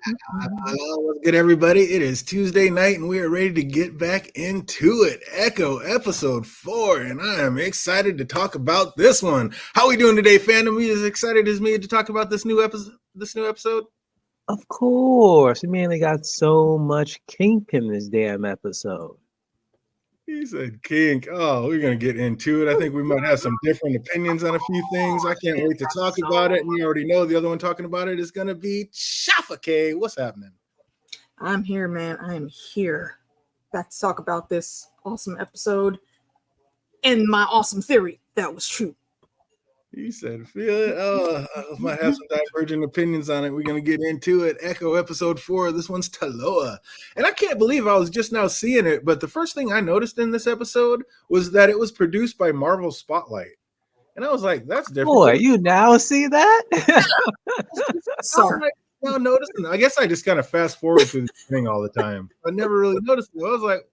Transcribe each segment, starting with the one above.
What's good, everybody? It is Tuesday night, and we are ready to get back into it. Echo episode 4, and I am excited to talk about this one. How are we doing today, fandom? Are you as excited as me to talk about this new episode? Of course. We mainly got so much kingpin this damn episode. He said kink. Oh, we're going to get into it. I think we might have some different opinions on a few things. I can't wait to talk about it. And you already know the other one talking about it is going to be Shafake. What's happening? I'm here, man. I am here. Back to talk about this awesome episode and my awesome theory that was true. He said, feel it. Oh, I might have some divergent opinions on it. We're going to get into it. Echo episode 4. This one's Taloa. And I can't believe I was just now seeing it, but the first thing I noticed in this episode was that it was produced by Marvel Spotlight. And I was like, that's different. Boy, you now see that? Sorry. Now noticing. I guess I just kind of fast forward through the thing all the time. I never really noticed it. I was like,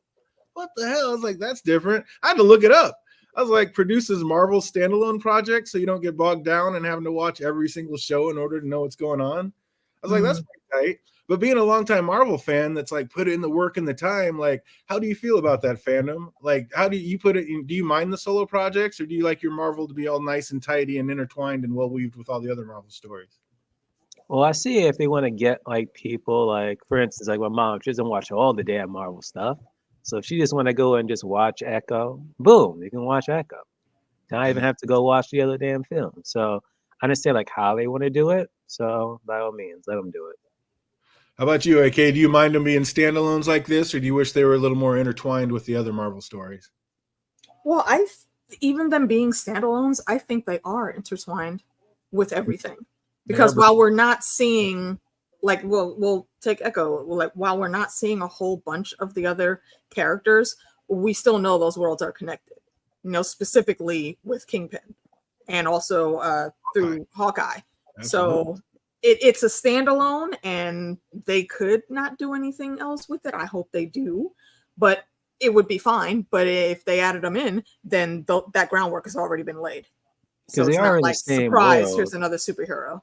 what the hell? I was like, that's different. I had to look it up. I was like, produces Marvel standalone projects so you don't get bogged down and having to watch every single show in order to know what's going on. I was like, that's pretty tight. But being a longtime Marvel fan that's like put in the work and the time, like, how do you feel about that fandom? Like, how do you put it in? Do you mind the solo projects, or do you like your Marvel to be all nice and tidy and intertwined and well weaved with all the other Marvel stories? Well, I see if they want to get like people, like for instance, like my mom, she doesn't watch all the damn Marvel stuff. So if she just want to go and just watch Echo, boom, you can watch Echo. Don't even have to go watch the other damn film. So I understand like how they want to do it. So by all means, let them do it. How about you, AK? Do you mind them being standalones like this, or do you wish they were a little more intertwined with the other Marvel stories? Well, even them being standalones, I think they are intertwined with everything. Because while we're not seeing, like, we'll take Echo, like, while we're not seeing a whole bunch of the other characters, we still know those worlds are connected. You know, specifically with Kingpin and also through Hawkeye. Absolutely. So it's a standalone, and they could not do anything else with it. I hope they do, but it would be fine. But if they added them in, then that groundwork has already been laid. So it's not like, surprise, here's another superhero.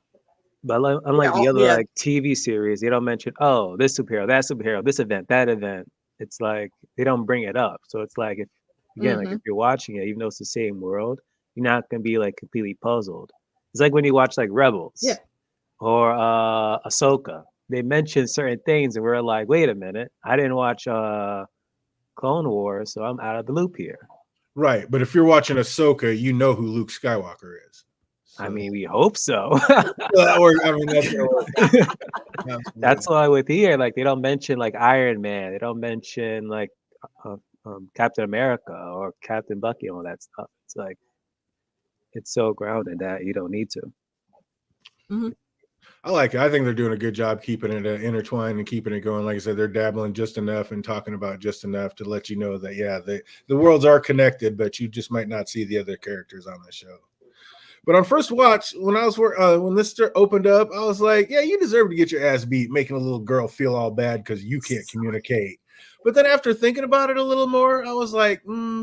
But unlike the other like TV series, they don't mention, oh, this superhero, that superhero, this event, that event. It's like they don't bring it up. So it's like, like if you're watching it, even though it's the same world, you're not gonna be like completely puzzled. It's like when you watch like Rebels, or Ahsoka. They mention certain things, and we're like, wait a minute, I didn't watch Clone Wars, so I'm out of the loop here. Right, but if you're watching Ahsoka, you know who Luke Skywalker is. So. I mean, we hope so. That's why with here, like they don't mention like Iron Man, they don't mention like Captain America or Captain Bucky and all that stuff. It's like it's so grounded that you don't need to. Mm-hmm. I like it. I think they're doing a good job keeping it intertwined and keeping it going. Like I said, they're dabbling just enough and talking about just enough to let you know that the worlds are connected, but you just might not see the other characters on the show. But on first watch, when this opened up, I was like, yeah, you deserve to get your ass beat, making a little girl feel all bad because you can't communicate. But then after thinking about it a little more, I was like,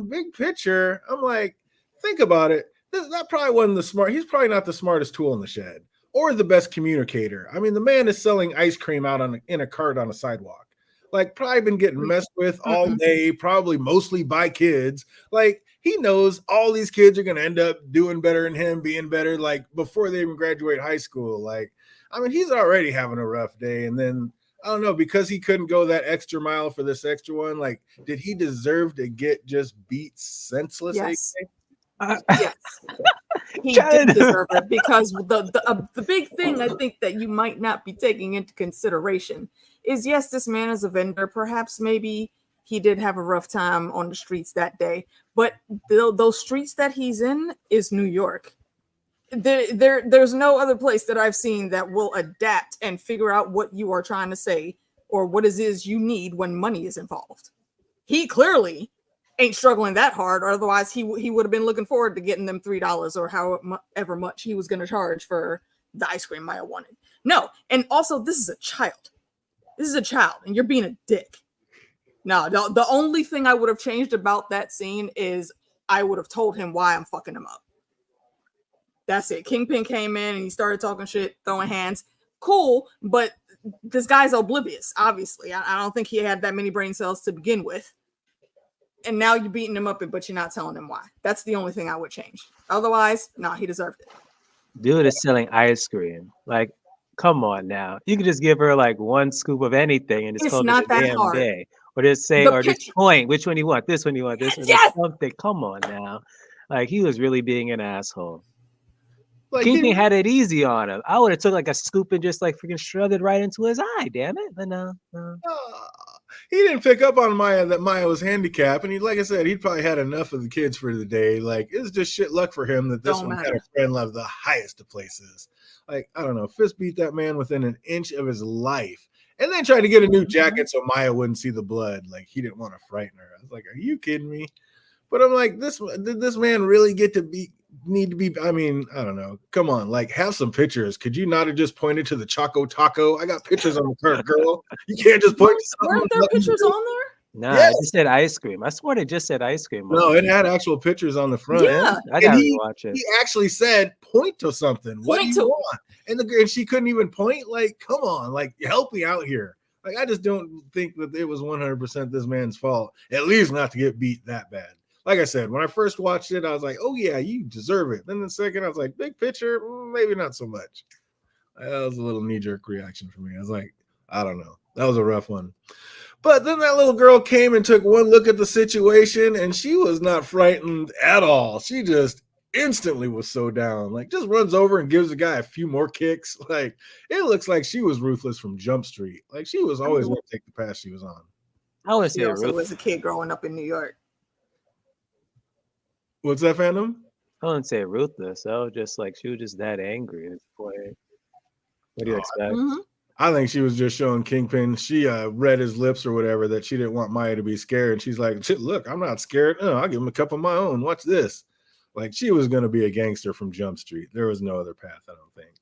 big picture. I'm like, think about it. That probably wasn't he's probably not the smartest tool in the shed or the best communicator. I mean, the man is selling ice cream out in a cart on a sidewalk. Like, probably been getting messed with all day, probably mostly by kids. Like, he knows all these kids are going to end up doing better than him, being better, like, before they even graduate high school. Like, I mean, he's already having a rough day. And then, I don't know, because he couldn't go that extra mile for this extra one, like, did he deserve to get just beat senseless? Yes. Yes. He did deserve it, because the big thing I think that you might not be taking into consideration is, yes, this man is a vendor. Perhaps maybe he did have a rough time on the streets that day, but those streets that he's in is New York. There's no other place that I've seen that will adapt and figure out what you are trying to say or what it is you need when money is involved. He clearly ain't struggling that hard, or otherwise he would have been looking forward to getting them $3 or however much he was going to charge for the ice cream Maya wanted. No, and also this is a child. This is a child, and you're being a dick. No, the only thing I would have changed about that scene is I would have told him why I'm fucking him up. That's it. Kingpin came in and he started talking shit, throwing hands. Cool, but this guy's oblivious, obviously. I don't think he had that many brain cells to begin with. And now you're beating him up, but you're not telling him why. That's the only thing I would change. Otherwise, no, he deserved it. Dude is selling ice cream. Like, come on now. You could just give her like one scoop of anything and just call it a damn day. Or just say, or just point, which one you want? This one you want? This one? Yes! Something. Come on now. Like, he was really being an asshole. Like Kingpin had it easy on him. I would have took like a scoop and just like freaking shoved it right into his eye, damn it. But no. He didn't pick up on Maya that Maya was handicapped, and like I said, he'd probably had enough of the kids for the day. Like, it's just shit luck for him that this one had a friend love the highest of places. Like, I don't know, fist beat that man within an inch of his life, and then tried to get a new jacket so Maya wouldn't see the blood. Like, he didn't want to frighten her. I was like, are you kidding me? But I'm like, did this man really need to be? I mean, I don't know. Come on, like, have some pictures. Could you not have just pointed to the Choco Taco? I got pictures on the cart, girl. You can't just point to something. Weren't there pictures on there? No, yes. It just said ice cream. I swear it just said ice cream. No, it had actual pictures on the front. Yeah, I gotta rewatch it. He actually said, point to something. What do you want? And she couldn't even point. Like, come on, like, help me out here. Like, I just don't think that it was 100% this man's fault. At least not to get beat that bad. Like I said, when I first watched it, I was like, oh, yeah, you deserve it. Then the second, I was like, big picture, maybe not so much. That was a little knee-jerk reaction for me. I was like, I don't know. That was a rough one. But then that little girl came and took one look at the situation, and she was not frightened at all. She just instantly was so down. Like, just runs over and gives the guy a few more kicks. Like, it looks like she was ruthless from Jump Street. Like, she was always going to take the path she was on. I want to say she was a kid growing up in New York. What's that, Fandom? I wouldn't say ruthless. I was just like, she was just that angry at this point. What do you expect? I think she was just showing Kingpin. She read his lips or whatever that she didn't want Maya to be scared. And she's like, look, I'm not scared. No, I'll give him a cup of my own. Watch this. Like, she was going to be a gangster from Jump Street. There was no other path, I don't think.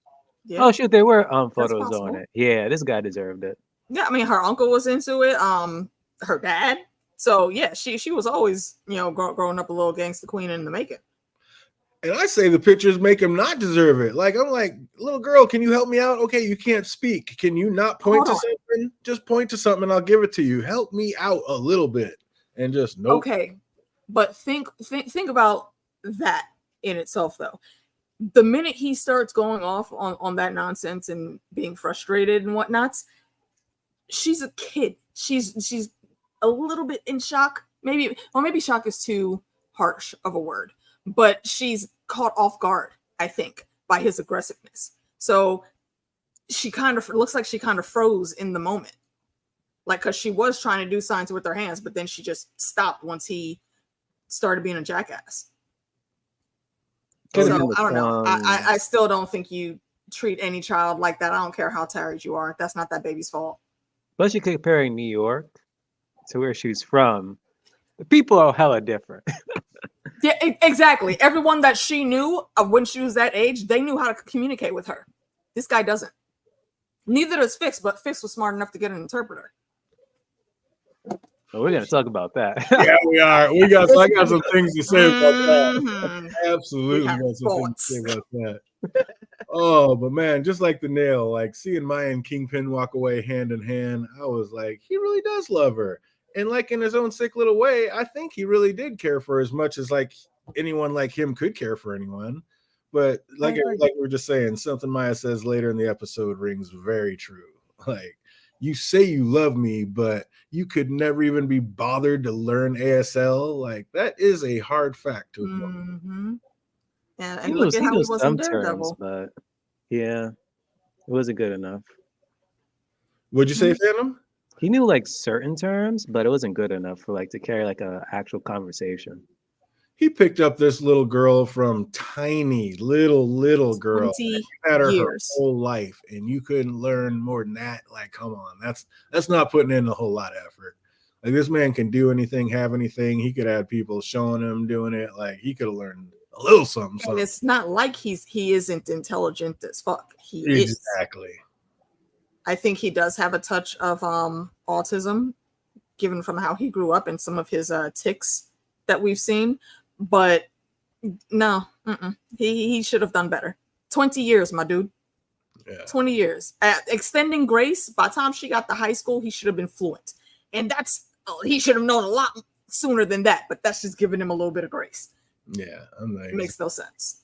Yeah. Oh, shoot. There were photos on it. Yeah, this guy deserved it. Yeah, I mean, her uncle was into it. Her dad. So yeah, she was always, growing up a little gangster queen in the making. And I say the pictures make him not deserve it. Like, I'm like, little girl, can you help me out? Okay, you can't speak. Can you not point to something? Just point to something and I'll give it to you. Help me out a little bit. And just nope. Okay. But think about that in itself though. The minute he starts going off on that nonsense and being frustrated and whatnots, she's a kid. She's a little bit in shock. Maybe shock is too harsh of a word, but she's caught off guard, I think, by his aggressiveness. So she kind of looks like she kind of froze in the moment. Like, because she was trying to do signs with her hands, but then she just stopped once he started being a jackass. So I don't know. I still don't think you treat any child like that. I don't care how tired you are. That's not that baby's fault. But you're comparing New York to where she's from. The people are hella different. Yeah, exactly. Everyone that she knew when she was that age, they knew how to communicate with her. This guy doesn't. Neither does Fix, but Fix was smart enough to get an interpreter. Oh, we're gonna talk about that. Yeah, we are. I got some things to say about that. Absolutely got some things to say about that. Oh, but man, just like the nail, like seeing Maya and Kingpin walk away hand in hand, I was like, he really does love her. And like in his own sick little way, I think he really did care for her as much as like anyone like him could care for anyone. But like we were just saying, something Maya says later in the episode rings very true. Like, you say you love me, but you could never even be bothered to learn ASL. Like, that is a hard fact to ignore. Mm-hmm. Yeah, and look at how he was in Daredevil. But yeah, it wasn't good enough. What'd you say, Phantom? He knew like certain terms, but it wasn't good enough for like to carry like a actual conversation. He picked up this little girl from tiny little girl that had her whole life, and you couldn't learn more than that. Like, come on, that's not putting in a whole lot of effort. Like, this man can do anything, have anything. He could have people showing him doing it. Like, he could have learned a little something. And it's not like he isn't intelligent as fuck. He is. Exactly. I think he does have a touch of autism, given from how he grew up and some of his tics that we've seen. But no, he should have done better. 20 years, my dude. Yeah. 20 years. Extending grace, by the time she got to high school, he should have been fluent. And he should have known a lot sooner than that, but that's just giving him a little bit of grace. Yeah, it makes no sense.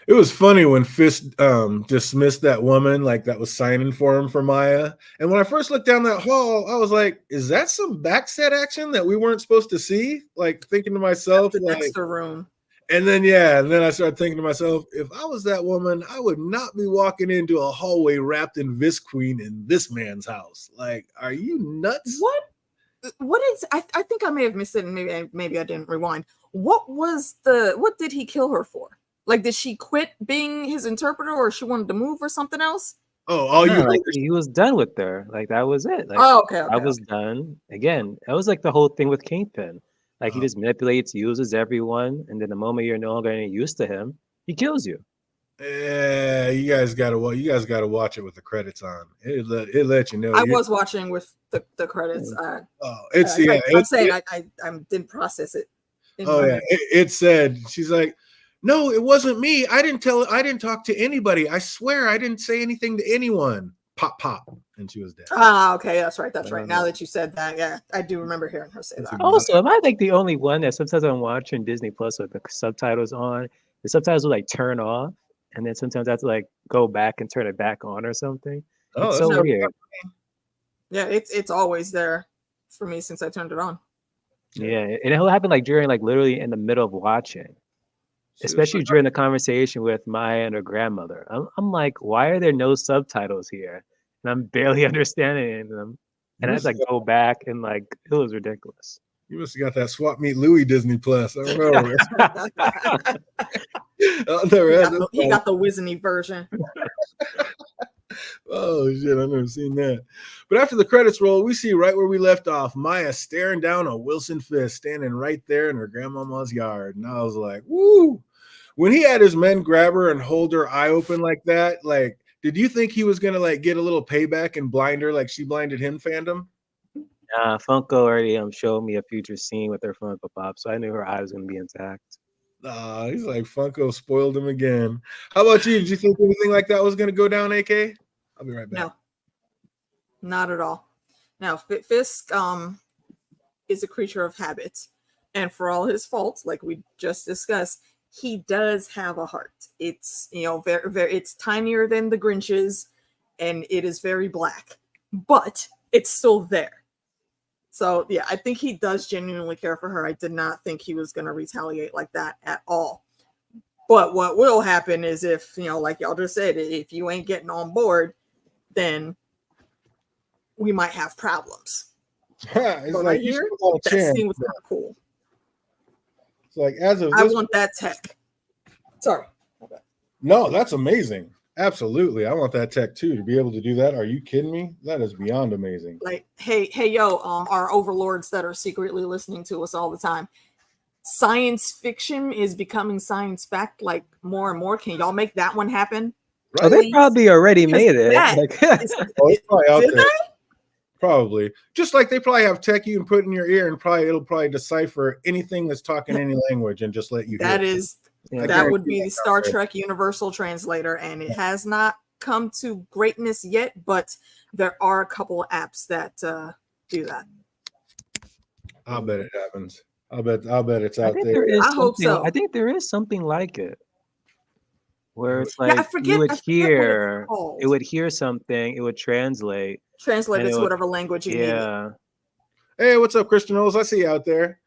It was funny when Fisk dismissed that woman like that was signing for him for Maya. And when I first looked down that hall, I was like, is that some backset action that we weren't supposed to see? Like thinking to myself, the like extra room. And then I started thinking to myself, if I was that woman, I would not be walking into a hallway wrapped in Visqueen in this man's house. Like, are you nuts? What is I think I may have missed it, and maybe I didn't rewind. What did he kill her for? Like, did she quit being his interpreter, or she wanted to move, or something else? He was done with her. Like, that was it. Like, okay. I was done. Again, that was like the whole thing with Kingpin. Like, he just manipulates, uses everyone, and then the moment you're no longer any use to him, he kills you. Yeah, you guys gotta watch it with the credits on. It let you know. I was watching with the credits. I didn't process it. It said, she's like, no, it wasn't me. I didn't talk to anybody. I swear I didn't say anything to anyone. Pop, and she was dead. Okay, that's right. Now that you said that, yeah, I do remember hearing her say that. Also, am I like the only one that sometimes I'm watching Disney Plus with the subtitles on? The subtitles will like turn off, and then sometimes I have to like go back and turn it back on or something. It's so weird. Yeah, it's always there for me since I turned it on. Yeah, and it'll happen like during like literally in the middle of watching. Especially during the conversation with Maya and her grandmother. I'm like, why are there no subtitles here? And I'm barely understanding them. And I had to like go back and like, it was ridiculous. You must have got that Swap Meet Louie Disney Plus. I don't know. He got the Wizeney version. Oh shit, I've never seen that. But after the credits roll, we see right where we left off, Maya staring down a Wilson Fisk standing right there in her grandmama's yard. And I was like, woo. When he had his men grab her and hold her eye open like that, like, did you think he was gonna like get a little payback and blind her like she blinded him, Fandom? Funko already showed me a future scene with her Funko Pop, so I knew her eye was gonna be intact. He's like, Funko spoiled him again. How about you? Did you think anything like that was gonna go down, AK? I'll be right back. No, not at all. Now, Fisk is a creature of habit, and for all his faults, like we just discussed, he does have a heart. It's very, very. It's tinier than the Grinch's, and it is very black, but it's still there. So yeah, I think he does genuinely care for her. I did not think he was going to retaliate like that at all. But what will happen is if, like y'all just said, if you ain't getting on board, then we might have problems. It's but like right here, that scene was kind of cool. It's like, as of I want that tech. Sorry. Okay. No, that's amazing. Absolutely. I want that tech too, to be able to do that. Are you kidding me? That is beyond amazing. Like, hey, yo, our overlords that are secretly listening to us all the time. Science fiction is becoming science fact, like, more and more. Can y'all make that one happen? Right? Oh, they probably already made it. Probably. Just like they probably have tech you can put in your ear and it'll probably decipher anything that's talking any language and just let you hear. That would be the Star Trek Universal Translator, and it has not come to greatness yet, but there are a couple of apps that do that. I'll bet it happens. I'll bet it's out there. I hope so. I think there is something like it, where it's like it would hear something, it would translate it to whatever language you need. Hey, what's up, Christian Knowles? I see you out there.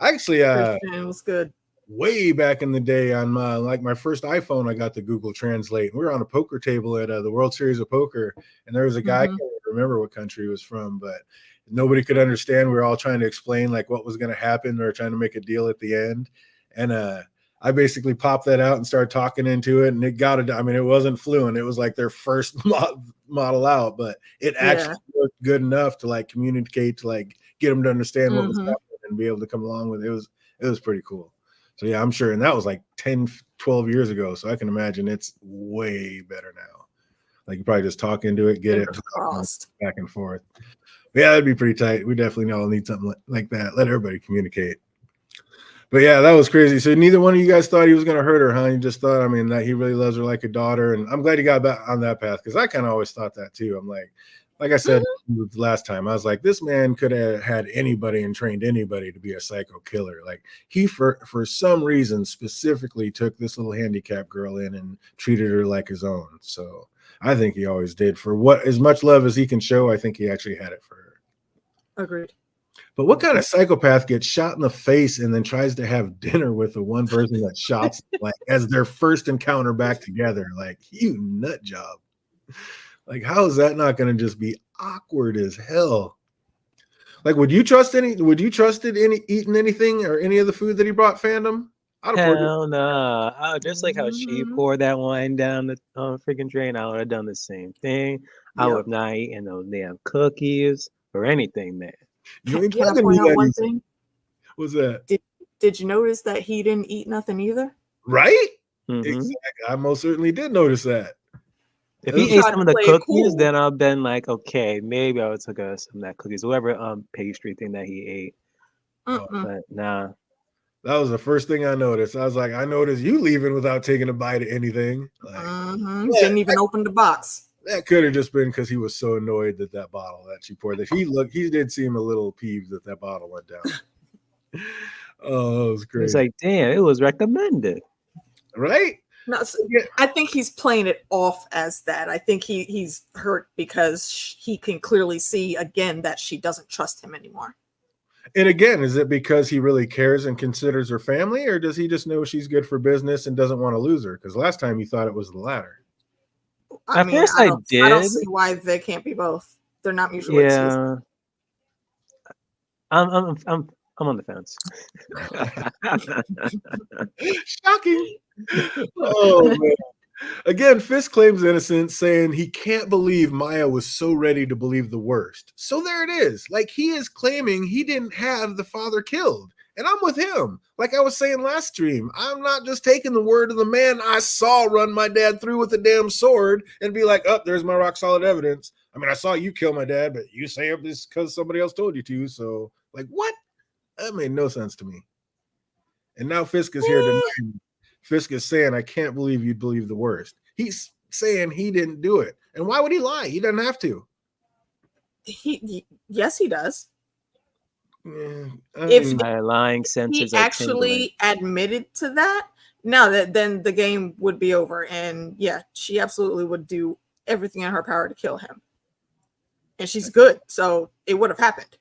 Actually, Christian was good. Way back in the day on my first iPhone, I got the Google Translate. We were on a poker table at the World Series of Poker, and there was a guy, I can't remember what country he was from, but nobody could understand. We were all trying to explain like what was going to happen. We were trying to make a deal at the end, and I basically popped that out and started talking into it, and it got it. I mean, it wasn't fluent. It was like their first model out, but it actually looked good enough to like communicate, to like get them to understand what was happening and be able to come along with it. It was pretty cool. So yeah, I'm sure. And that was like 10, 12 years ago. So I can imagine it's way better now. Like you probably just talk into it, get it back and forth. Yeah, that'd be pretty tight. We definitely all need something like that. Let everybody communicate. But yeah, that was crazy. So neither one of you guys thought he was going to hurt her, huh? You just thought, I mean, that he really loves her like a daughter. And I'm glad he got back on that path because I kind of always thought that too. I'm like I said last time, I was like, this man could have had anybody and trained anybody to be a psycho killer. Like he, for some reason, specifically took this little handicapped girl in and treated her like his own. So I think he always did. For what as much love as he can show, I think he actually had it for her. Agreed. But what kind of psychopath gets shot in the face and then tries to have dinner with the one person that shot like as their first encounter back together? Like, you nut job. Like, how is that not going to just be awkward as hell? Like, would you trust eating anything or any of the food that he brought, Fandom? Hell no. Just like how she poured that wine down the freaking drain, I would have done the same thing. I would have not eaten those damn cookies or anything, man. You ain't Can I point out one thing? What's that? Did you notice that he didn't eat nothing either? Right? Exactly. I most certainly did notice that. If he ate some of the cookies, then I've been like, okay, maybe I would take some of that cookies, whatever pastry thing that he ate. But nah. That was the first thing I noticed. I was like, I noticed you leaving without taking a bite of anything. Like, didn't even open the box. That could have just been because he was so annoyed that bottle that she poured. That he did seem a little peeved that bottle went down. Oh, it was great. It's like, damn, it was recommended, right? No, I think he's playing it off as that. I think he's hurt because he can clearly see again that she doesn't trust him anymore. And again, is it because he really cares and considers her family, or does he just know she's good for business and doesn't want to lose her? Because last time he thought it was the latter. I don't see why they can't be both. They're not mutually exclusive. I'm on the fence. Shocking. Oh man. Again, Fisk claims innocence, saying he can't believe Maya was so ready to believe the worst. So there it is. Like, he is claiming he didn't have the father killed. And I'm with him. Like I was saying last stream, I'm not just taking the word of the man I saw run my dad through with a damn sword and be like, oh, there's my rock solid evidence. I mean, I saw you kill my dad, but you say it's because somebody else told you to. So, like, what? That made no sense to me. And now Fisk is here denying. Fisk is saying, I can't believe you'd believe the worst. He's saying he didn't do it. And why would he lie? He doesn't have to. Yes, he does. Yeah, if my lying senses he actually admitted to that, then the game would be over. And yeah, she absolutely would do everything in her power to kill him. And she's good, so it would have happened.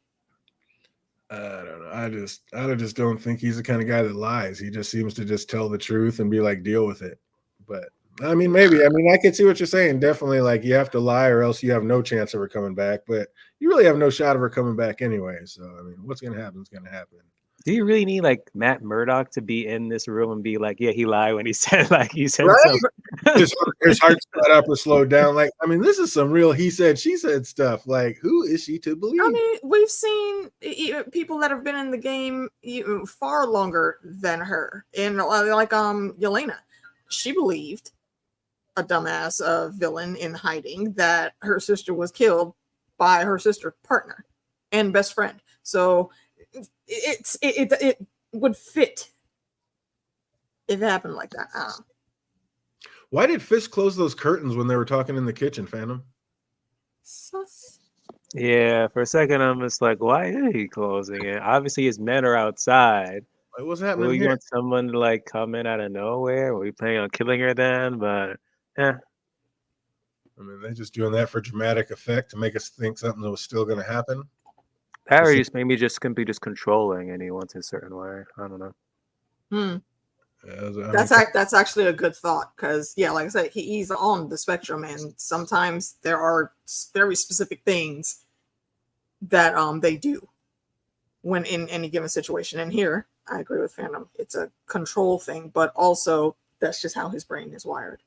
I don't know. I just don't think he's the kind of guy that lies. He just seems to just tell the truth and be like, deal with it. But I mean, maybe. I mean, I can see what you're saying. Definitely, like, you have to lie or else you have no chance of her coming back. But you really have no shot of her coming back anyway. So, I mean, what's going to happen is going to happen. Do you really need like Matt Murdock to be in this room and be like, yeah, he lied when he said right? Something. His heart sped up or slowed down. Like, I mean, this is some real he said, she said stuff. Like, who is she to believe? I mean, we've seen people that have been in the game far longer than her. And like Yelena, she believed a dumbass villain in hiding that her sister was killed by her sister partner and best friend. So it would fit if it happened like that. Why did Fisk close those curtains when they were talking in the kitchen, Phantom? Sus. Yeah, for a second I'm just like, why is he closing it? Obviously his men are outside. Like, what's happening here? You want someone to like come in out of nowhere? Were we planning on killing her then? But yeah. I mean, they're just doing that for dramatic effect to make us think something was still going to happen. That or just maybe just can be just controlling and he wants a certain way. I don't know. That's actually a good thought because yeah, like I said, he's on the spectrum and sometimes there are very specific things that they do when in any given situation. And here I agree with Fandom. It's a control thing, but also that's just how his brain is wired.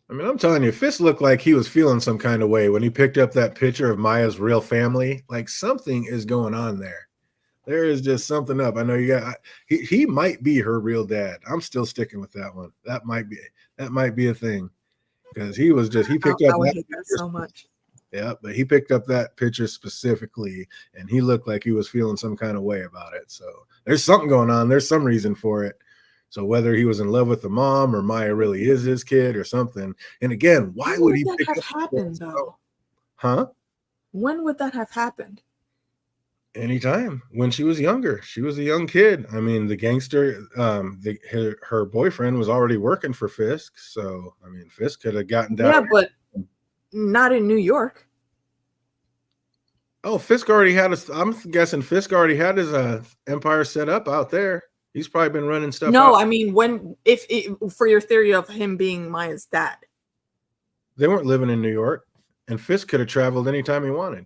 I mean, I'm telling you, Fisk looked like he was feeling some kind of way when he picked up that picture of Maya's real family. Like, something is going on there. There is just something up. I know you got. He might be her real dad. I'm still sticking with that one. That might be a thing because he picked up. I would hate that so much. Yeah, but he picked up that picture specifically, and he looked like he was feeling some kind of way about it. So there's something going on. There's some reason for it. So whether he was in love with the mom or Maya really is his kid or something. And again, why when would he that pick have up happened though? Huh? When would that have happened? Anytime when she was younger. She was a young kid. I mean, the gangster, her boyfriend was already working for Fisk. So I mean, Fisk could have gotten down. Yeah, but not in New York. Oh, Fisk already had his. I'm guessing Fisk already had his empire set up out there. He's probably been running stuff. No, out. I mean, if for your theory of him being Maya's dad, they weren't living in New York, and Fisk could have traveled anytime he wanted.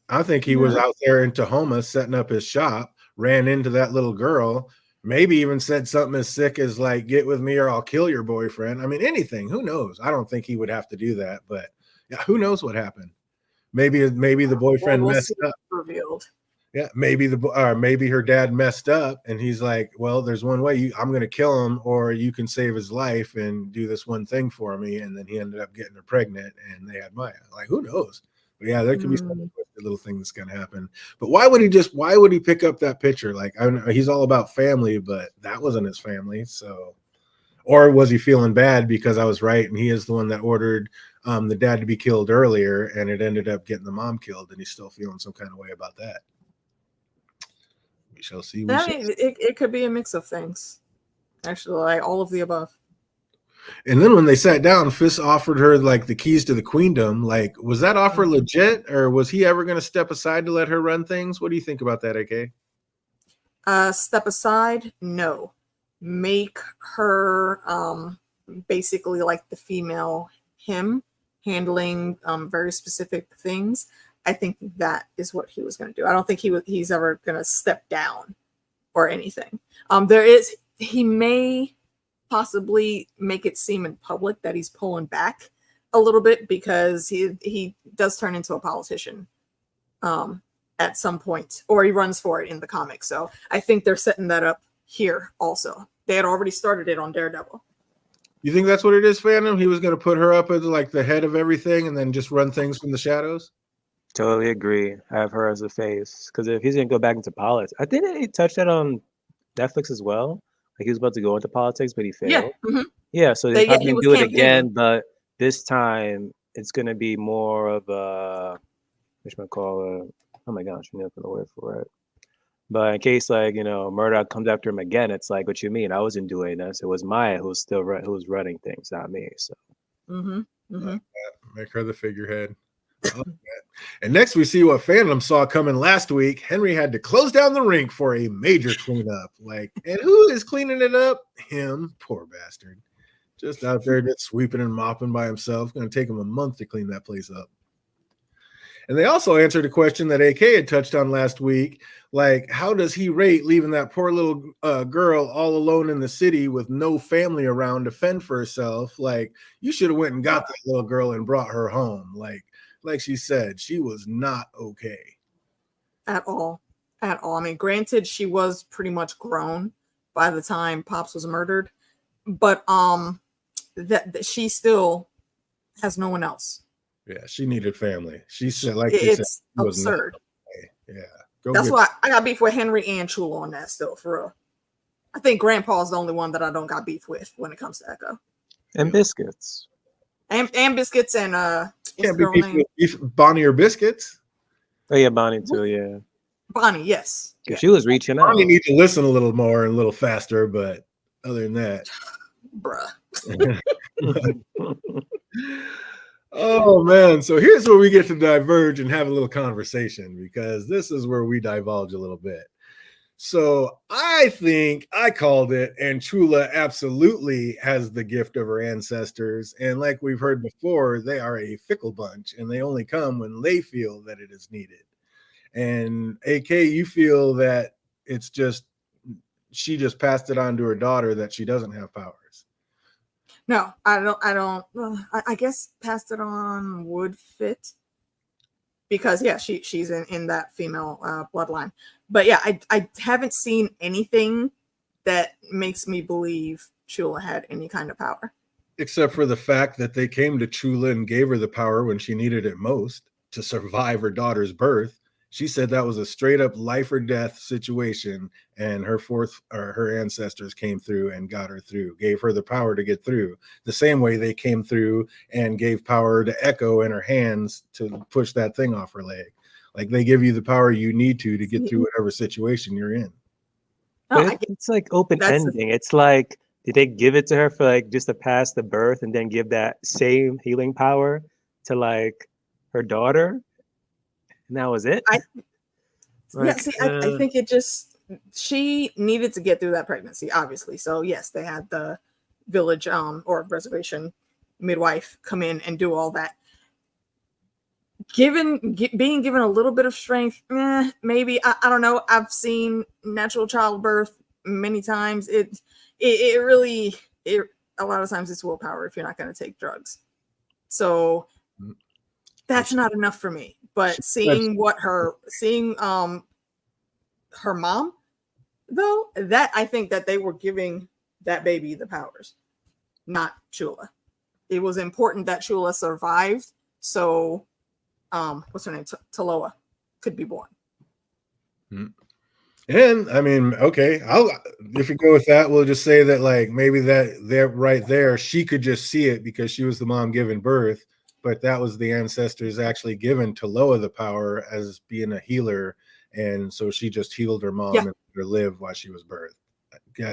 I think he was out there in Tahoma setting up his shop, ran into that little girl, maybe even said something as sick as like, "Get with me or I'll kill your boyfriend." I mean, anything. Who knows? I don't think he would have to do that, but yeah, who knows what happened? Maybe the boyfriend messed up. Revealed. Yeah, maybe maybe her dad messed up, and he's like, "Well, there's one way. I'm going to kill him, or you can save his life and do this one thing for me." And then he ended up getting her pregnant, and they had Maya. Like, who knows? But yeah, there could be some little thing that's going to happen. But why would he pick up that picture? Like, I know he's all about family, but that wasn't his family. So, or was he feeling bad because I was right, and he is the one that ordered the dad to be killed earlier, and it ended up getting the mom killed, and he's still feeling some kind of way about that. We shall see. It could be a mix of things. Actually, like all of the above. And then when they sat down, Fisk offered her like the keys to the queendom. Like, was that offer legit, or was he ever going to step aside to let her run things? What do you think about that, AK? Step aside, no. Make her basically like the female him, handling very specific things. I think that is what he was going to do. I don't think he's ever going to step down or anything. He may possibly make it seem in public that he's pulling back a little bit because he does turn into a politician at some point, or he runs for it in the comics. So I think they're setting that up here also. They had already started it on Daredevil. You think that's what it is, Fandom? He was going to put her up as like the head of everything and then just run things from the shadows? Totally agree. Have her as a face. Because if he's going to go back into politics, I think he touched that on Netflix as well. Like he was about to go into politics, but he failed. Yeah. Mm-hmm. Yeah, so they're probably going to do it again, but this time it's going to be more of a, oh my gosh, I'm not going to word for it. But in case Murdoch comes after him again, it's like, what you mean? I wasn't doing this. It was Maya who was running things, not me. So make her the figurehead. And next we see what Fandom saw coming last week. Henry had to close down the rink for a major cleanup. And who is cleaning it up? Him, poor bastard. Just out there just sweeping and mopping by himself. Going to take him a month to clean that place up. And they also answered a question that AK had touched on last week. Like, how does he rate leaving that poor little girl all alone in the city with no family around to fend for herself? Like, you should have went and got that little girl and brought her home. Like she said, she was not okay. At all. I mean, granted, she was pretty much grown by the time Pops was murdered, but that she still has no one else. Yeah, she needed family. She said, it's absurd. Yeah. That's why I got beef with Henry and Chula on that still, for real. I think Grandpa's the only one that I don't got beef with when it comes to Echo. And Biscuits. And Biscuits and can't be beef with Bonnie or Biscuits. Oh yeah, Bonnie too, yeah. Bonnie, yes. Yeah. She was reaching out. Bonnie needs to listen a little more and a little faster, but other than that. Bruh. Oh man, so here's where we get to diverge and have a little conversation, because this is where we divulge a little bit. So I think I called it, and Chula absolutely has the gift of her ancestors, and like we've heard before, they are a fickle bunch and they only come when they feel that it is needed. And AK, you feel that it's just she just passed it on to her daughter, that she doesn't have powers. No, I don't. I guess passed it on would fit, because yeah, she's in that female bloodline. But yeah, I haven't seen anything that makes me believe Chula had any kind of power. Except for the fact that they came to Chula and gave her the power when she needed it most to survive her daughter's birth. She said that was a straight up life or death situation, and her ancestors came through and got her through, gave her the power to get through. The same way they came through and gave power to Echo in her hands to push that thing off her leg. Like they give you the power you need to get through whatever situation you're in. But it's like open ending. It's like, did they give it to her for like just to pass the birth and then give that same healing power to like her daughter? And that was it. I think it just, she needed to get through that pregnancy, obviously. So yes, they had the village or reservation midwife come in and do all that. Being given a little bit of strength, maybe. I don't know. I've seen natural childbirth many times. It really a lot of times it's willpower if you're not going to take drugs. So that's not enough for me. But seeing her mom, though, that I think that they were giving that baby the powers, not Chula. It was important that Chula survived, so what's her name, Taloa, could be born. And I mean, okay, if you go with that, we'll just say that like maybe that right there, she could just see it because she was the mom giving birth, but that was the ancestors actually given Taloa the power as being a healer, and so she just healed her mom and let her live while she was birthed.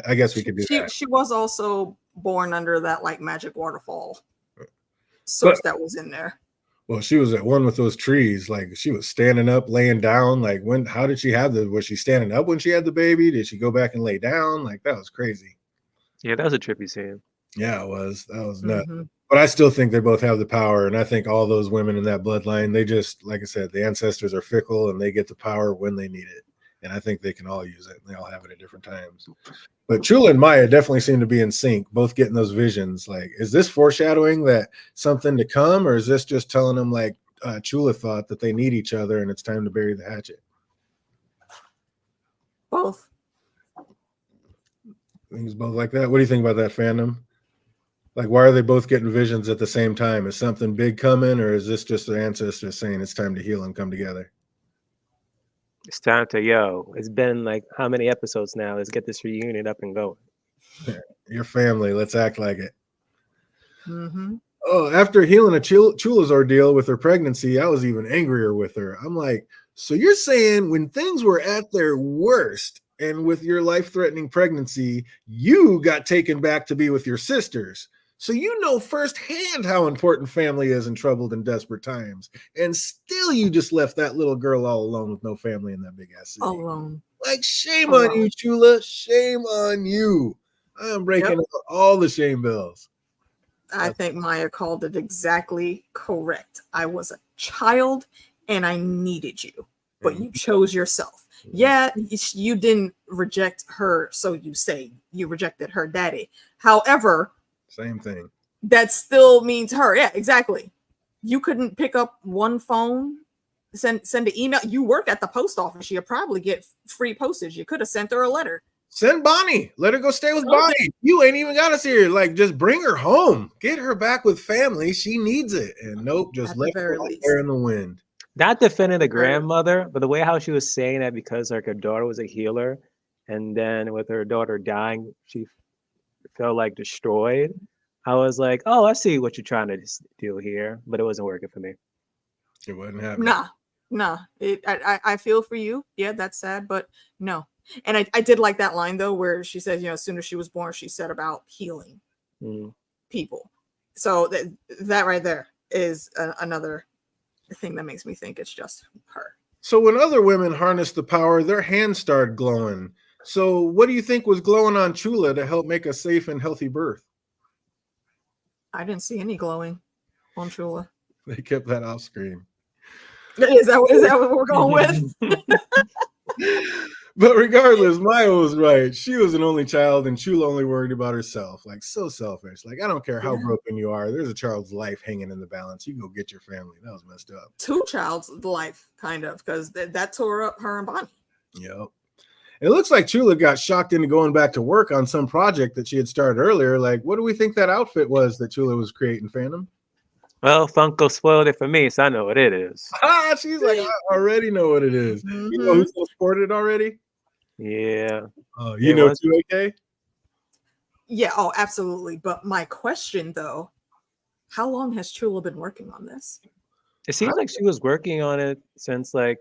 I guess we could do that. She was also born under that like magic waterfall source that was in there. Well, she was at one with those trees. Like she was standing up, laying down. Like how did she have was she standing up when she had the baby? Did she go back and lay down? Like that was crazy. Yeah, that was a trippy scene. Yeah, it was. That was nuts. But I still think they both have the power. And I think all those women in that bloodline, they just, like I said, the ancestors are fickle and they get the power when they need it. And I think they can all use it. And they all have it at different times. But Chula and Maya definitely seem to be in sync, both getting those visions. Like, is this foreshadowing that something to come, or is this just telling them like Chula thought that they need each other and it's time to bury the hatchet? Both. Things both like that. What do you think about that, Fandom? Like, why are they both getting visions at the same time? Is something big coming, or is this just their ancestors saying it's time to heal and come together? It's time to, it's been like how many episodes now? Let's get this reunion up and going. Your family, let's act like it. Oh, after healing a Chula's ordeal with her pregnancy, I was even angrier with her. I'm like, so you're saying when things were at their worst and with your life-threatening pregnancy, you got taken back to be with your sisters. So you know firsthand how important family is in troubled and desperate times. And still you just left that little girl all alone with no family in that big ass city. Alone. Like, shame on you, Chula. Shame on you. I'm breaking out all the shame bells. I think Maya called it exactly correct. I was a child and I needed you, but you chose yourself. Yeah, you didn't reject her, so you say you rejected her daddy. However, same thing. That still means her. Yeah, exactly. You couldn't pick up one phone, send an email. You work at the post office. You'll probably get free postage. You could have sent her a letter. Send Bonnie. Let her go stay with Bonnie. You ain't even got us here. Like, just bring her home. Get her back with family. She needs it. And nope, just left her out there in the wind. Not defending the grandmother, but the way how she was saying that because like her daughter was a healer, and then with her daughter dying, she felt like destroyed. I was like, oh, I see what you're trying to do here, but it wasn't working for me. It wasn't happening. Nah. I feel for you. Yeah, that's sad, but no. And I did like that line though, where she says, as soon as she was born, she said about healing people. So that right there is another thing that makes me think it's just her. So when other women harnessed the power, their hands started glowing. So what do you think was glowing on Chula to help make a safe and healthy birth? I didn't see any glowing on Chula. They kept that off screen. Is that what we're going with? But regardless, Maya was right. She was an only child, and Chula only worried about herself. Like, so selfish. Like, I don't care how broken you are. There's a child's life hanging in the balance. You go get your family. That was messed up. Two child's life, kind of, because that tore up her and Bonnie. Yep. It looks like Chula got shocked into going back to work on some project that she had started earlier. Like, what do we think that outfit was that Chula was creating, Fandom? Well, Funko spoiled it for me, so I know what it is. She's like, I already know what it is. You know who's gonna sport it already? Yeah. You know too, AK? Yeah, oh, absolutely. But my question though, how long has Chula been working on this? It seems like she was working on it since like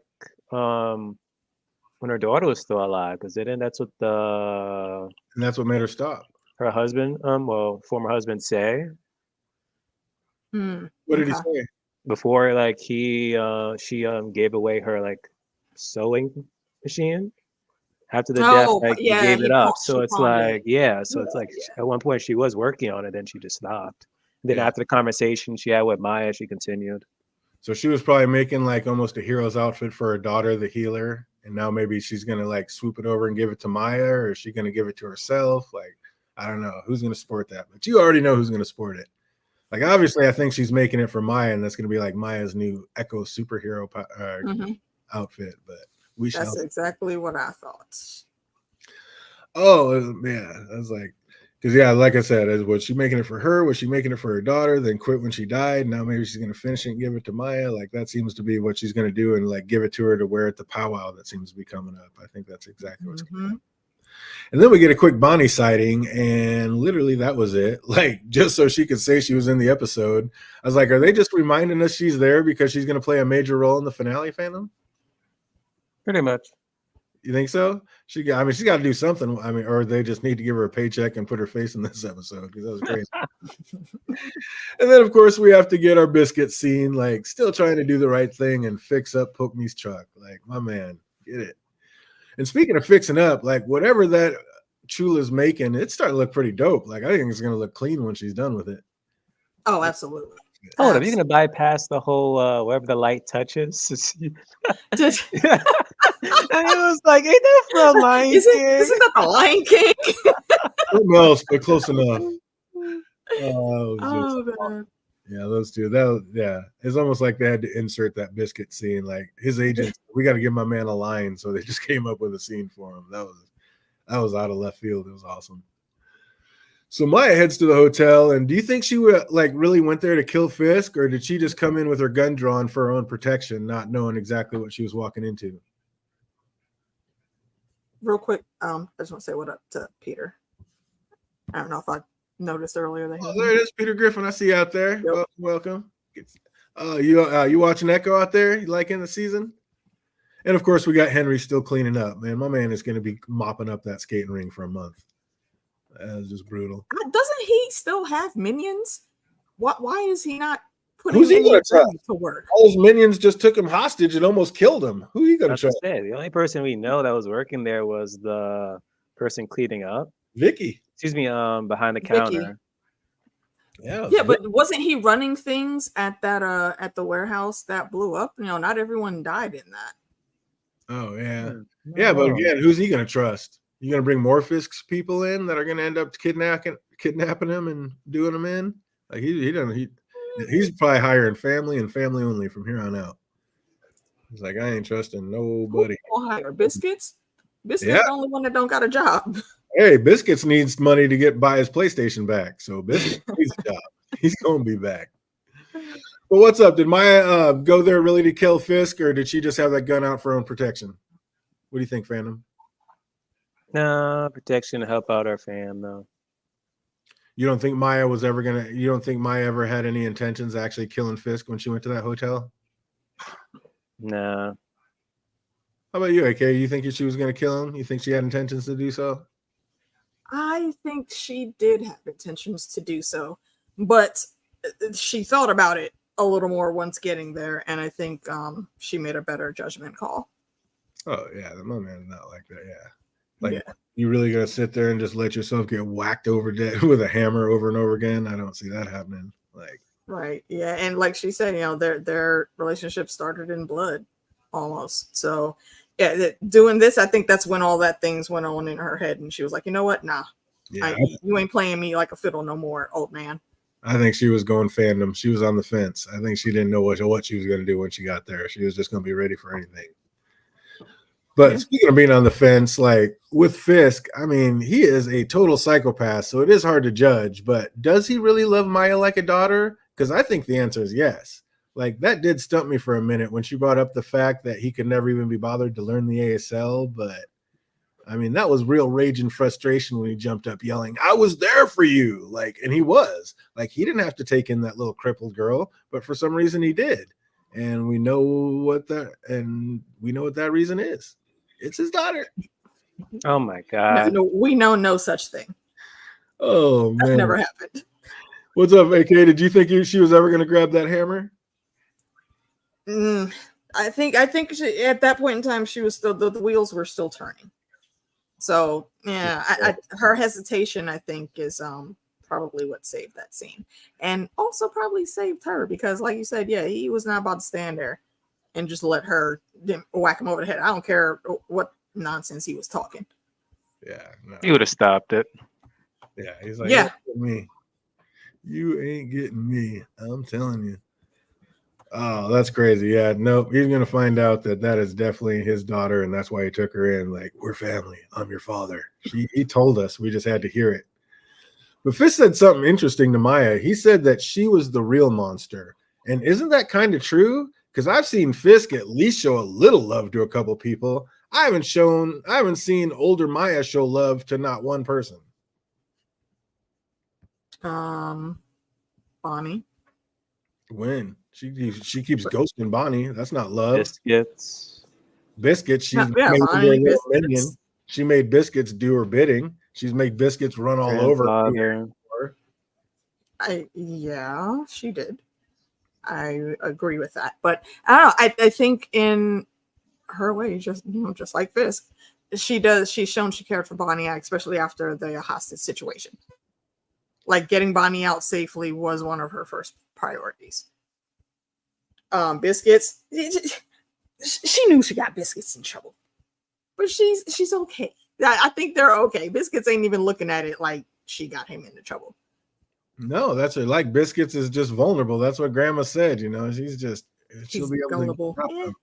when her daughter was still alive, because that's what and that's what made her stop. Her husband, former husband say. What did he say? Before, like she gave away her like sewing machine. After the death, like he gave it up. So it's like, at one point she was working on it, then she just stopped. Then after the conversation she had with Maya, she continued. So she was probably making like almost a hero's outfit for her daughter, the healer, and now maybe she's gonna like swoop it over and give it to Maya, or is she gonna give it to herself? Like, I don't know who's gonna sport that, but you already know who's gonna sport it. Like, obviously, I think she's making it for Maya, and that's gonna be like Maya's new Echo superhero outfit. But that's exactly what I thought. Oh yeah, I was like, because like I said, was she making it for her? Was she making it for her daughter? Then quit when she died. Now maybe she's gonna finish it and give it to Maya. Like that seems to be what she's gonna do, and like give it to her to wear at the powwow that seems to be coming up. I think that's exactly what's gonna happen. And then we get a quick Bonnie sighting, and literally that was it. Like just so she could say she was in the episode. I was like, are they just reminding us she's there because she's gonna play a major role in the finale, Fandom? Pretty much. You think so? She's got to do something. I mean, or they just need to give her a paycheck and put her face in this episode because that was crazy. And then, of course, we have to get our biscuit scene, like still trying to do the right thing and fix up Pokemi's truck. Like, my man, get it. And speaking of fixing up, like whatever that Chula's making, it's starting to look pretty dope. Like, I think it's going to look clean when she's done with it. Oh, absolutely. Oh, are you gonna bypass the whole wherever the light touches? And it was like, ain't that from Lion King? Isn't that the Lion King? Something else, but close enough. Man. Yeah, those two. It's almost like they had to insert that biscuit scene. Like his agent, we got to give my man a line, so they just came up with a scene for him. That was out of left field. It was awesome. So Maya heads to the hotel, and do you think she would like really went there to kill Fisk, or did she just come in with her gun drawn for her own protection, not knowing exactly what she was walking into? Real quick, I just want to say what up to Peter. I don't know if I noticed earlier that. There it is, Peter Griffin. I see you out there. Yep. Welcome. You watching Echo out there? You liking the season? And of course, we got Henry still cleaning up. Man, my man is going to be mopping up that skating ring for a month. That was just brutal. Doesn't he still have minions? Why is he not putting minions to work? All his minions just took him hostage and almost killed him. Who are you going to trust? The only person we know that was working there was the person cleaning up. Vicky. Excuse me, behind the counter. Yeah, but wasn't he running things at that at the warehouse that blew up? You know, not everyone died in that. Oh yeah. Yeah, but again, who's he going to trust? You gonna bring more Fisk's people in that are gonna end up kidnapping him and doing him in? Like he's probably hiring family and family only from here on out. He's like, I ain't trusting nobody. Who will hire Biscuits? Biscuits the only one that don't got a job. Hey, Biscuits needs money to buy his PlayStation back. So Biscuits needs a job. He's gonna be back. But what's up? Did Maya go there really to kill Fisk, or did she just have that gun out for her own protection? What do you think, Fandom? No, protection to help out our fam, though. You don't think Maya ever had any intentions of actually killing Fisk when she went to that hotel? Nah. How about you, AK? You think she was going to kill him? You think she had intentions to do so? I think she did have intentions to do so, but she thought about it a little more once getting there, and I think she made a better judgment call. Oh, yeah. My man's not like that, yeah. Like, you really gonna sit there and just let yourself get whacked over dead with a hammer over and over again? I don't see that happening. Like, right, yeah, and like she said, you know, their relationship started in blood, almost. So, yeah, doing this, I think that's when all that things went on in her head, and she was like, you know what, nah, you ain't playing me like a fiddle no more, old man. I think she was going Fandom. She was on the fence. I think she didn't know what she was gonna do when she got there. She was just gonna be ready for anything. But speaking of being on the fence, like with Fisk, I mean, he is a total psychopath, so it is hard to judge. But does he really love Maya like a daughter? Because I think the answer is yes. Like that did stump me for a minute when she brought up the fact that he could never even be bothered to learn the ASL. But I mean, that was real rage and frustration when he jumped up yelling, "I was there for you!" Like, and he was like, he didn't have to take in that little crippled girl, but for some reason he did. And we know what that reason is. It's his daughter. Oh my God. No, we know no such thing. Oh man. That never happened. What's up, AK? Did you think she was ever going to grab that hammer? I think she, at that point in time, she was still, the wheels were still turning. So yeah, her hesitation, I think, is probably what saved that scene, and also probably saved her because, like you said, yeah, he was not about to stand there and just let her whack him over the head. I don't care what nonsense he was talking. Yeah, no. He would have stopped it. Yeah, he's like, yeah, me. You ain't getting me. I'm telling you. Oh, that's crazy. Yeah, nope. He's gonna find out that is definitely his daughter, and that's why he took her in. Like, we're family. I'm your father. He told us. We just had to hear it. But Fisk said something interesting to Maya. He said that she was the real monster, and isn't that kind of true? Because I've seen Fisk at least show a little love to a couple people. I haven't seen older Maya show love to not one person. Bonnie. When she keeps ghosting Bonnie, that's not love. Biscuits. She's Bonnie, biscuits. She made Biscuits do her bidding. She's made Biscuits run all over her. Yeah, she did. I agree with that, but I don't know. I think in her way, just like Fisk, she's shown she cared for Bonnie, especially after the hostage situation. Like getting Bonnie out safely was one of her first priorities. Biscuits, she knew she got Biscuits in trouble, but she's okay. I think they're okay. Biscuits ain't even looking at it like she got him into trouble. No, that's her. Like Biscuits is just vulnerable. That's what Grandma said. She'll be able to.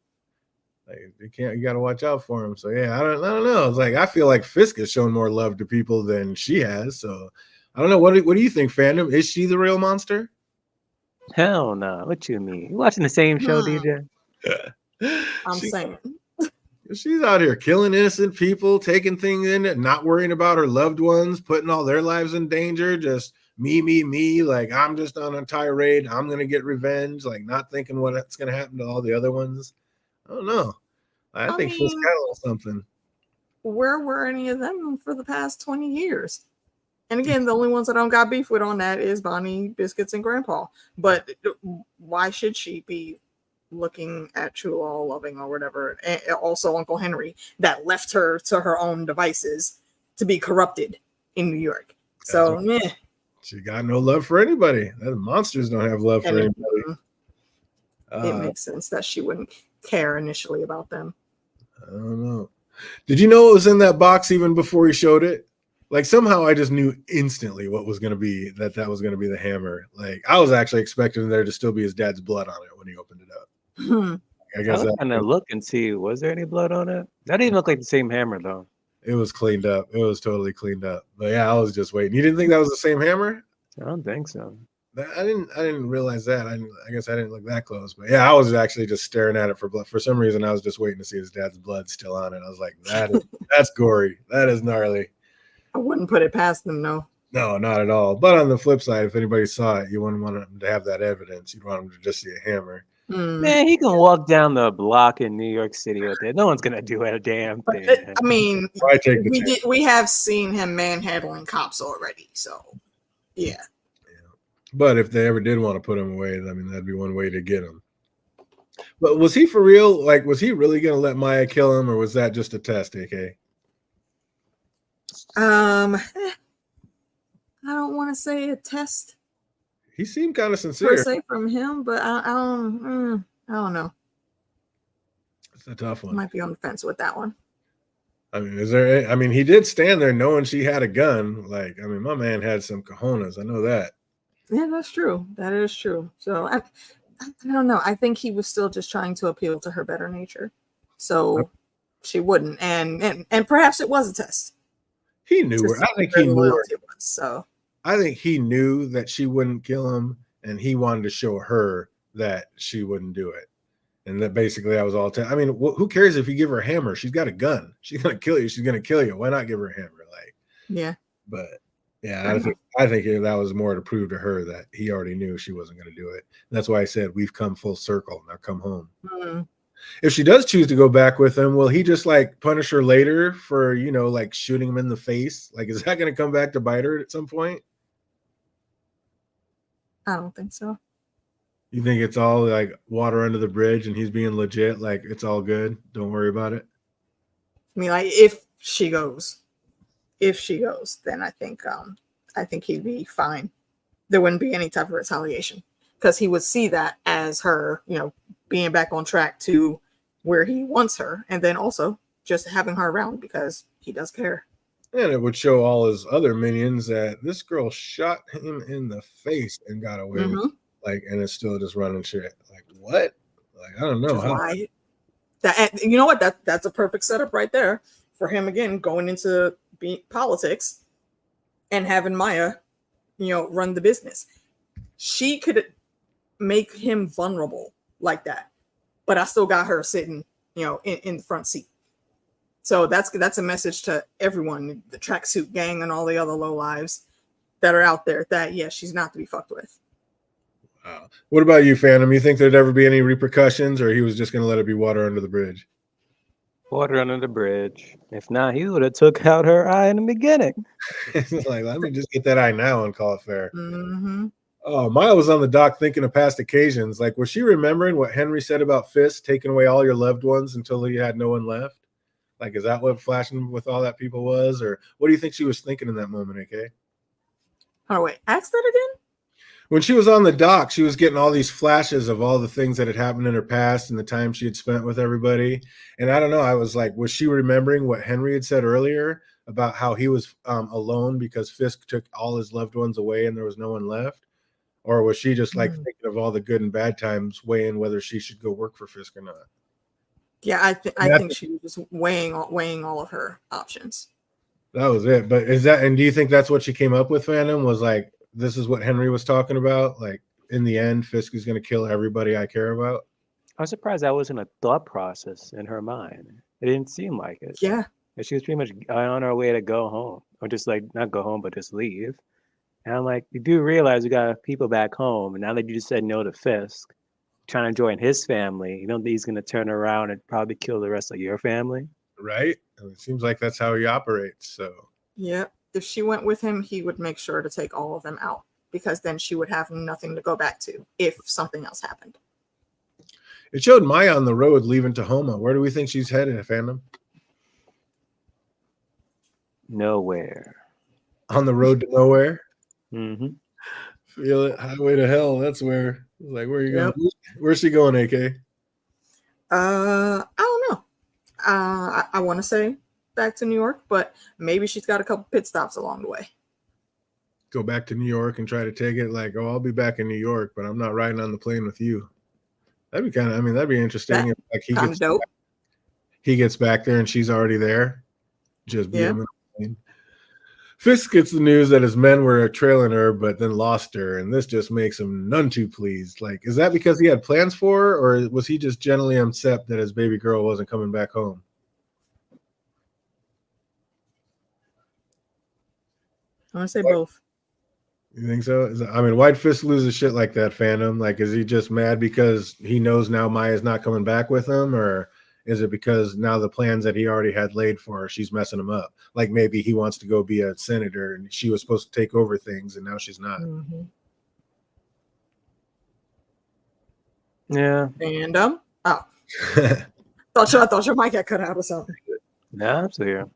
Like, you got to watch out for him. So yeah, I don't know. It's like I feel like Fisk has shown more love to people than she has. So I don't know. What do you think, Fandom? Is she the real monster? Hell no. What you mean? You watching the same show, DJ? I'm saying she's out here killing innocent people, taking things in it, not worrying about her loved ones, putting all their lives in danger. Just me. Like I'm just on a tirade. I'm gonna get revenge. Like not thinking what's gonna happen to all the other ones. I don't know. I think Fisk got a little something. Where were any of them for the past 20 years? And again, the only ones that I don't got beef with on that is Bonnie, Biscuits, and Grandpa. But why should she be looking at Taloa, Lovin, or whatever? And also Uncle Henry, that left her to her own devices to be corrupted in New York. So, she got no love for anybody. The monsters don't have love for anybody. It makes sense that she wouldn't care initially about them. I don't know. Did you know it was in that box even before he showed it? Like somehow I just knew instantly what was going to be that was going to be the hammer. Like I was actually expecting there to still be his dad's blood on it when he opened it up. I guess I'm gonna look and see, was there any blood on it? That didn't look like the same hammer though. It was cleaned up. It was totally cleaned up. But yeah, I was just waiting. You didn't think that was the same hammer? I don't think so. I didn't realize that. I guess I didn't look that close. But yeah, I was actually just staring at it for blood. For some reason, I was just waiting to see his dad's blood still on it. I was like, that's gory. That is gnarly. I wouldn't put it past them, no. No, not at all. But on the flip side, if anybody saw it, you wouldn't want them to have that evidence. You'd want them to just see a hammer. Man, he can walk down the block in New York City with it. No one's gonna do a damn thing. I mean, we have seen him manhandling cops already, so yeah. But if they ever did want to put him away, I mean, that'd be one way to get him. But was he for real? Like, was he really gonna let Maya kill him, or was that just a test, AK? I don't want to say a test. He seemed kind of sincere. Per se from him, but I don't know. It's a tough one. Might be on the fence with that one. I mean, he did stand there knowing she had a gun. Like, I mean, my man had some cojones. I know that. Yeah, that's true. That is true. So I don't know. I think he was still just trying to appeal to her better nature. So she wouldn't. And perhaps it was a test. He knew her. I think he knew her. So I think he knew that she wouldn't kill him, and he wanted to show her that she wouldn't do it. And that basically that was all. I mean, who cares if you give her a hammer? She's got a gun. She's gonna kill you. She's gonna kill you. Why not give her a hammer? Like, yeah. But yeah, I think that was more to prove to her that he already knew she wasn't going to do it. And that's why I said we've come full circle. Now come home. Mm-hmm. If she does choose to go back with him, will he just like punish her later for, you know, like shooting him in the face? Like, is that going to come back to bite her at some point? I don't think so. You think it's all like water under the bridge and he's being legit? Like, it's all good. Don't worry about it. I mean, like if she goes, then I think he'd be fine. There wouldn't be any type of retaliation because he would see that as her, you know, being back on track to where he wants her, and then also just having her around because he does care. And it would show all his other minions that this girl shot him in the face and got away with it. Like, and it's still just running shit. Like, what? Like, I don't know. Why? That, you know what? That's a perfect setup right there for him again going into politics and having Maya, you know, run the business. She could make him vulnerable like that, but I still got her sitting, you know, in the front seat. So that's a message to everyone, the tracksuit gang and all the other lowlives that are out there that, yeah, she's not to be fucked with. Wow. What about you, Phantom? You think there'd ever be any repercussions, or he was just going to let it be water under the bridge? Water under the bridge. If not, he would have took out her eye in the beginning. Like, let me just get that eye now and call it fair. Oh, Maya was on the dock thinking of past occasions. Like, was she remembering what Henry said about Fisk taking away all your loved ones until he had no one left? Like, is that what flashing with all that people was? Or what do you think she was thinking in that moment, AK? Oh, wait. Ask that again? When she was on the dock, she was getting all these flashes of all the things that had happened in her past and the time she had spent with everybody. And I don't know, I was like, was she remembering what Henry had said earlier about how he was alone because Fisk took all his loved ones away and there was no one left? Or was she just like thinking of all the good and bad times, weighing whether she should go work for Fisk or not? Yeah, I think she was just weighing all of her options. That was it. But is that, and do you think that's what she came up with, Fandom? Was like, this is what Henry was talking about? Like, in the end, Fisk is going to kill everybody I care about? I was surprised that wasn't a thought process in her mind. It didn't seem like it. Yeah. She was pretty much on her way to go home. Or just like, not go home, but just leave. And I'm like, you do realize you got people back home. And now that you just said no to Fisk, trying to join his family, you don't think he's going to turn around and probably kill the rest of your family? Right? It seems like that's how he operates. So, yeah. If she went with him, he would make sure to take all of them out because then she would have nothing to go back to if something else happened. It showed Maya on the road leaving Tahoma. Where do we think she's headed, Fandom? Nowhere. On the road to nowhere? Mm-hmm. Feel it. Highway to hell. That's where. Like, where are you going? Where's she going, AK? I don't know. I want to say back to New York, but maybe she's got a couple pit stops along the way. Go back to New York and try to take it like, oh, I'll be back in New York, but I'm not riding on the plane with you. That'd be kind of, I mean, that'd be interesting. If, like, he gets back there and she's already there. Just be on the plane. Fisk gets the news that his men were trailing her, but then lost her, and this just makes him none too pleased. Like, is that because he had plans for her, or was he just generally upset that his baby girl wasn't coming back home? I want to say both. You think so? I mean, why'd Fisk lose his shit like that, Phantom? Like, is he just mad because he knows now Maya's not coming back with him, or is it because now the plans that he already had laid for her, she's messing him up? Like, maybe he wants to go be a senator and she was supposed to take over things and now she's not. Mm-hmm. Yeah. And oh, thought your mic got cut out or something. Nah, I'm still here.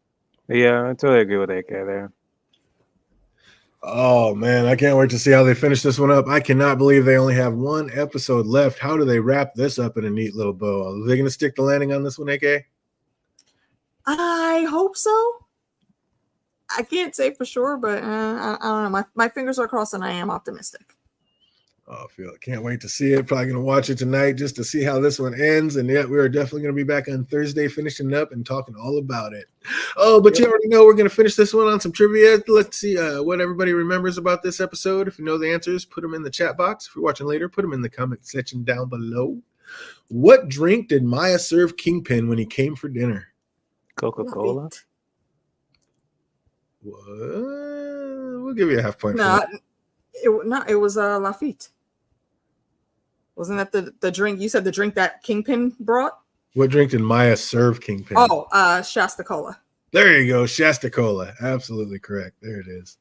Yeah, I totally agree with AK there. Oh man, I can't wait to see how they finish this one up. I cannot believe they only have one episode left. How do they wrap this up in a neat little bow? Are they going to stick the landing on this one, AK? I hope so. I can't say for sure, but I don't know. My fingers are crossed and I am optimistic. Oh, can't wait to see it. Probably going to watch it tonight just to see how this one ends. And yeah, we are definitely going to be back on Thursday finishing up and talking all about it. Oh, but you already know we're going to finish this one on some trivia. Let's see what everybody remembers about this episode. If you know the answers, put them in the chat box. If you're watching later, put them in the comment section down below. What drink did Maya serve Kingpin when he came for dinner? Coca-Cola? What? We'll give you a half point. It was Lafitte. Wasn't that the drink? You said the drink that Kingpin brought? What drink did Maya serve Kingpin? Oh, Shasta Cola. There you go, Shasta Cola. Absolutely correct. There it is.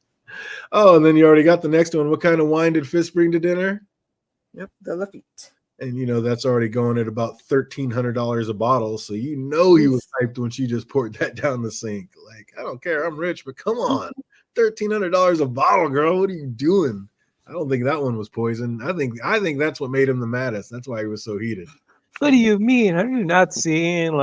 Oh, and then you already got the next one. What kind of wine did Fisk bring to dinner? Yep, the Lafitte. And that's already going at about $1,300 a bottle. So he was hyped when she just poured that down the sink. Like, I don't care, I'm rich, but come on, $1,300 a bottle, girl. What are you doing? I don't think that one was poison. I think that's what made him the maddest. That's why he was so heated. What do you mean? Have you not seen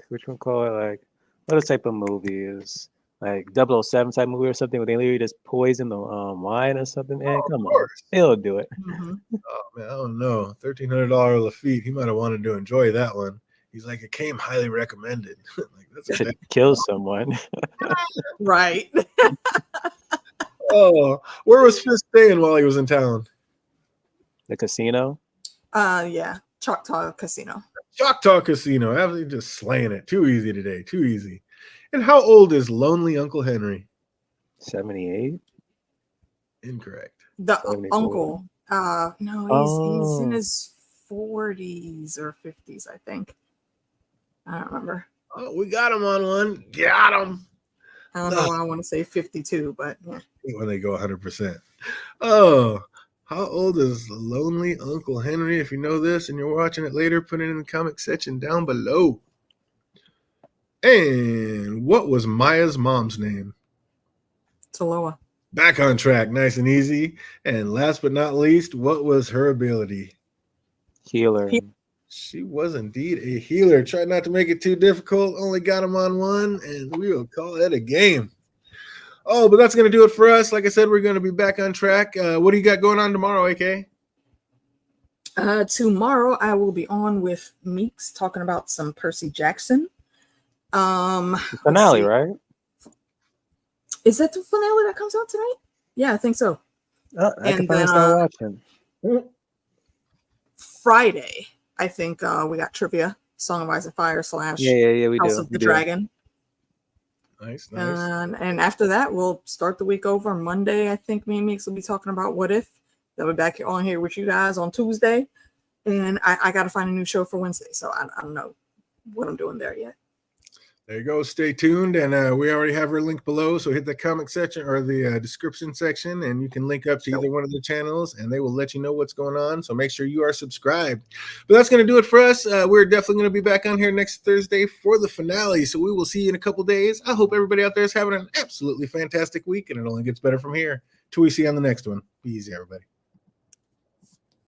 which one call it what type of movie is like 007 type movie or something where they literally just poison the wine or something? Man, come on, they'll do it. Mm-hmm. Oh man, I don't know. $1,300 Lafitte. He might have wanted to enjoy that one. He's like, it came highly recommended. Like, that's should kill someone. Right. Oh, where was Fisk staying while he was in town? The casino? Yeah. Choctaw Casino. Choctaw Casino. Absolutely just slaying it. Too easy today. Too easy. And how old is Lonely Uncle Henry? 78? Incorrect. The uncle. No, he's in his 40s or 50s, I think. I don't remember. Oh, we got him on one. Got him. I don't know why I want to say 52, but yeah. When they go 100%. Oh, how old is Lonely Uncle Henry? If you know this and you're watching it later, put it in the comment section down below. And what was Maya's mom's name? Taloa. Back on track, nice and easy. And last but not least, what was her ability? Healer. She was indeed a healer. Tried not to make it too difficult. Only got him on one, and we will call it a game. Oh, but that's going to do it for us. Like I said, we're going to be back on track. What do you got going on tomorrow, AK? Tomorrow, I will be on with Meeks talking about some Percy Jackson. Finale, right? Is that the finale that comes out tonight? Yeah, I think so. I can finally start watching. Friday, I think we got trivia, Song of Ice and Fire / we House do. of the Dragon. Nice. And after that, we'll start the week over. Monday, I think me and Meeks will be talking about What If. They'll be back on here with you guys on Tuesday. And I got to find a new show for Wednesday. So I don't know what I'm doing there yet. There you go. Stay tuned. And we already have her link below. So hit the comment section or the description section, and you can link up to either one of the channels, and they will let you know what's going on. So make sure you are subscribed. But that's going to do it for us. We're definitely going to be back on here next Thursday for the finale. So we will see you in a couple days. I hope everybody out there is having an absolutely fantastic week, and it only gets better from here. Till we see you on the next one. Be easy, everybody.